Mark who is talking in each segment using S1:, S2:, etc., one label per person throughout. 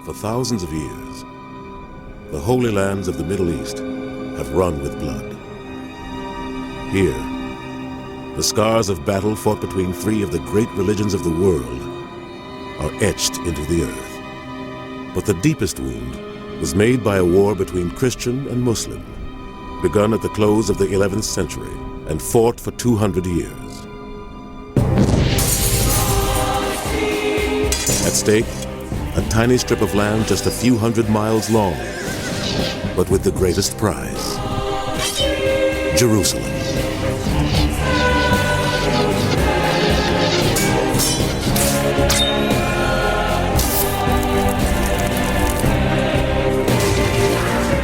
S1: For thousands of years, the holy lands of the Middle East have run with blood. Here, the scars of battle fought between three of the great religions of the world are etched into the earth. But the deepest wound was made by a war between Christian and Muslim, begun at the close of the 11th century and fought for 200 years. At stake, a tiny strip of land just a few hundred miles long, but with the greatest prize: Jerusalem.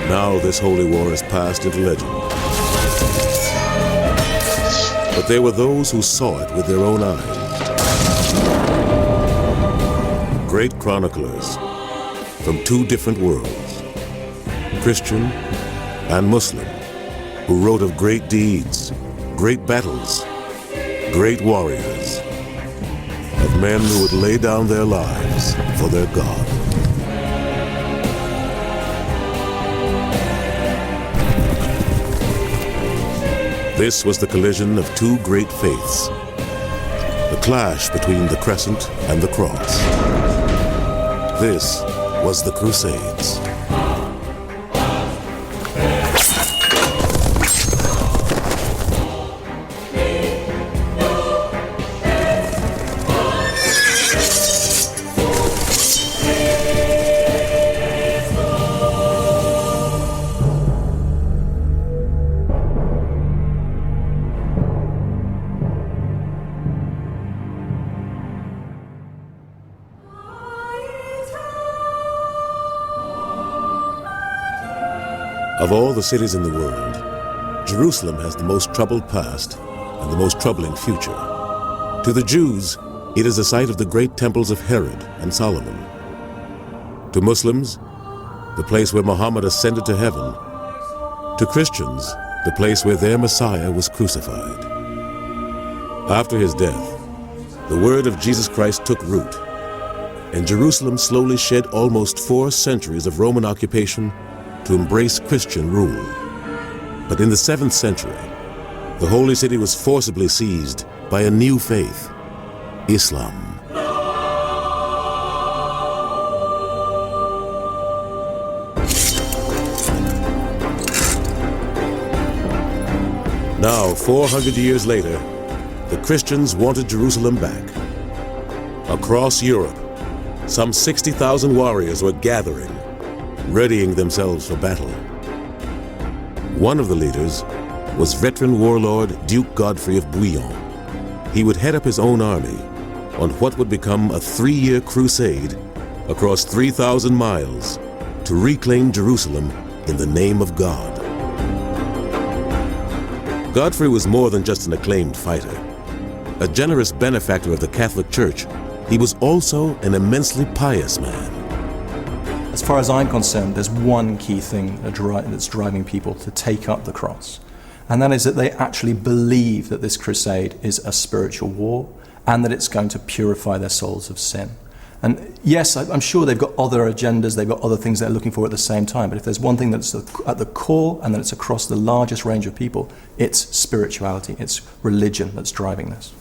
S1: Now this holy war has passed into legend. But there were those who saw it with their own eyes. Great chroniclers from two different worlds, Christian and Muslim, who wrote of great deeds, great battles, great warriors, of men who would lay down their lives for their God. This was the collision of two great faiths, the clash between the Crescent and the Cross. This was the Crusades. Of all the cities in the world, Jerusalem has the most troubled past and the most troubling future. To the Jews, it is the site of the great temples of Herod and Solomon. To Muslims, the place where Muhammad ascended to heaven. To Christians, the place where their Messiah was crucified. After his death, the word of Jesus Christ took root, and Jerusalem slowly shed almost 4 centuries of Roman occupation to embrace Christian rule. But in the 7th century, the holy city was forcibly seized by a new faith, Islam. Now, 400 years later, the Christians wanted Jerusalem back. Across Europe, some 60,000 warriors were gathering, readying themselves for battle. One of the leaders was veteran warlord Duke Godfrey of Bouillon. He would head up his own army on what would become a 3-year crusade across 3,000 miles to reclaim Jerusalem in the name of God. Godfrey was more than just an acclaimed fighter. A generous benefactor of the Catholic Church, he was also an immensely pious man.
S2: As far as I'm concerned, there's one key thing that's driving people to take up the cross, and that is that they actually believe that this crusade is a spiritual war and that it's going to purify their souls of sin. And yes, I'm sure they've got other agendas, they've got other things they're looking for at the same time, but if there's one thing that's at the core and that it's across the largest range of people, it's spirituality, it's religion that's driving this.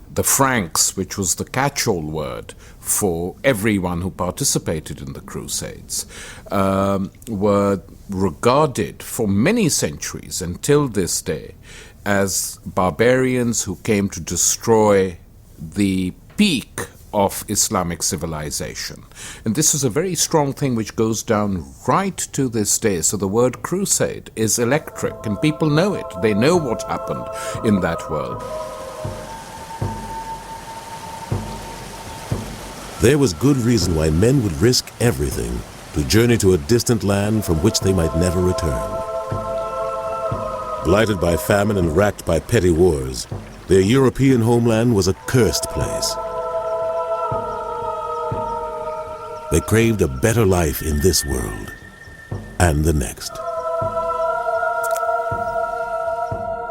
S3: The Franks, which was the catch-all word for everyone who participated in the Crusades, were regarded for many centuries until this day as barbarians who came to destroy the peak of Islamic civilization. And this is a very strong thing which goes down right to this day. So the word crusade is electric, and people know it. They know what happened in that world.
S1: There was good reason why men would risk everything to journey to a distant land from which they might never return. Blighted by famine and racked by petty wars, their European homeland was a cursed place. They craved a better life in this world and the next.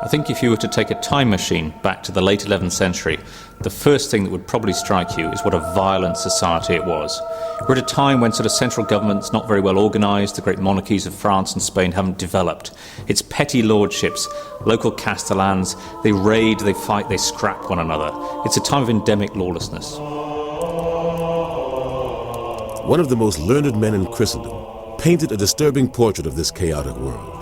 S4: I think if you were to take a time machine back to the late 11th century, the first thing that would probably strike you is what a violent society it was. We're at a time when sort of central government's not very well organised. The great monarchies of France and Spain haven't developed. It's petty lordships, local castellans. They raid, they fight, they scrap one another. It's a time of endemic lawlessness.
S1: One of the most learned men in Christendom painted a disturbing portrait of this chaotic world.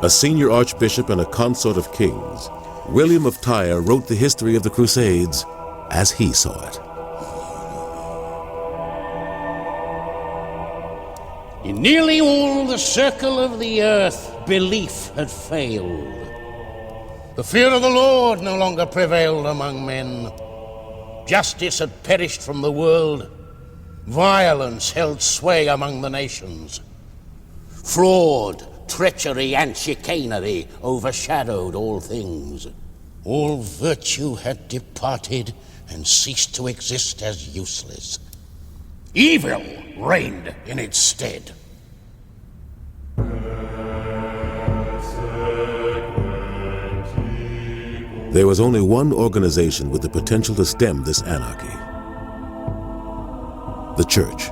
S1: A senior archbishop and a consort of kings, William of Tyre wrote the history of the Crusades as he saw it.
S5: In nearly all the circle of the earth, belief had failed. The fear of the Lord no longer prevailed among men. Justice had perished from the world. Violence held sway among the nations. Fraud, treachery, and chicanery overshadowed all things. All virtue had departed and ceased to exist as useless. Evil reigned in its stead.
S1: There was only one organization with the potential to stem this anarchy: the Church.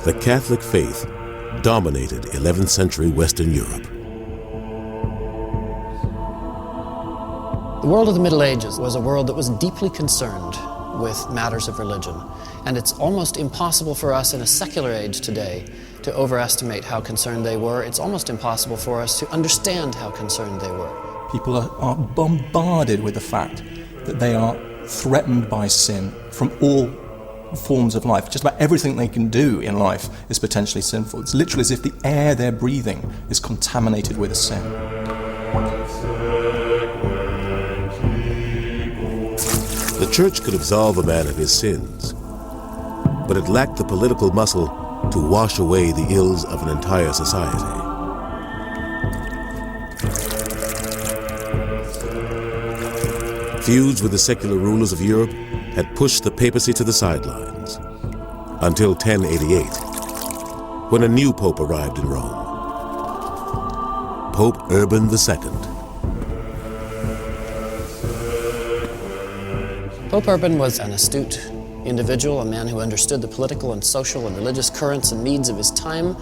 S1: The Catholic faith dominated 11th century Western Europe.
S6: The world of the Middle Ages was a world that was deeply concerned with matters of religion, and it's almost impossible for us in a secular age today to overestimate how concerned they were. It's almost impossible for us to understand how concerned they were.
S2: People are bombarded with the fact that they are threatened by sin from all forms of life. Just about everything they can do in life is potentially sinful. It's literally as if the air they're breathing is contaminated with a sin.
S1: The Church could absolve a man of his sins, but it lacked the political muscle to wash away the ills of an entire society. Feuds with the secular rulers of Europe had pushed the papacy to the sidelines until 1088, when a new pope arrived in Rome, Pope Urban II.
S6: Pope Urban was an astute individual, a man who understood the political and social and religious currents and needs of his time,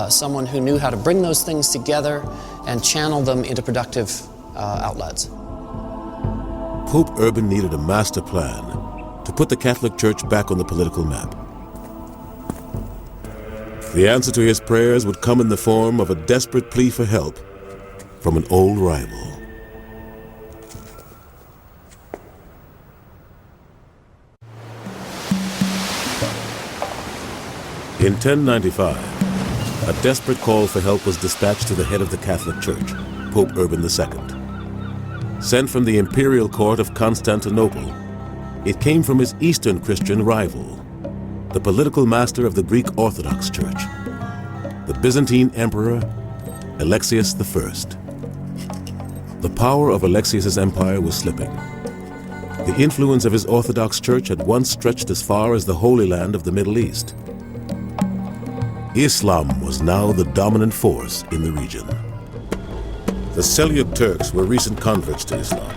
S6: someone who knew how to bring those things together and channel them into productive outlets.
S1: Pope Urban needed a master plan to put the Catholic Church back on the political map. The answer to his prayers would come in the form of a desperate plea for help from an old rival. In 1095, a desperate call for help was dispatched to the head of the Catholic Church, Pope Urban II. Sent from the imperial court of Constantinople, it came from his Eastern Christian rival, the political master of the Greek Orthodox Church, the Byzantine Emperor Alexius I. The power of Alexius's empire was slipping. The influence of his Orthodox Church had once stretched as far as the Holy Land of the Middle East. Islam was now the dominant force in the region. The Seljuk Turks were recent converts to Islam.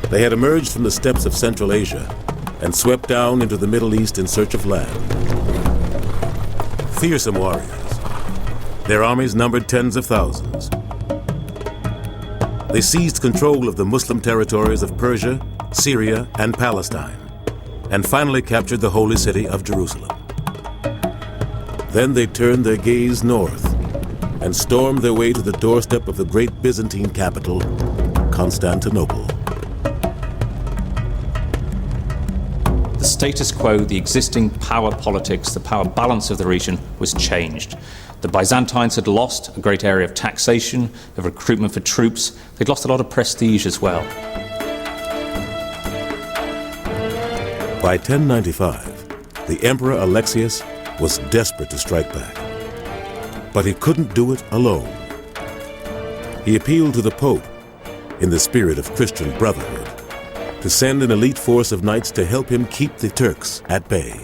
S1: They had emerged from the steppes of Central Asia and swept down into the Middle East in search of land. Fearsome warriors. Their armies numbered tens of thousands. They seized control of the Muslim territories of Persia, Syria, and Palestine, and finally captured the holy city of Jerusalem. Then they turned their gaze north and stormed their way to the doorstep of the great Byzantine capital, Constantinople.
S4: The status quo, the existing power politics, the power balance of the region was changed. The Byzantines had lost a great area of taxation, of recruitment for troops. They'd lost a lot of prestige as well.
S1: By 1095, the Emperor Alexius was desperate to strike back. But he couldn't do it alone. He appealed to the Pope, in the spirit of Christian brotherhood, to send an elite force of knights to help him keep the Turks at bay.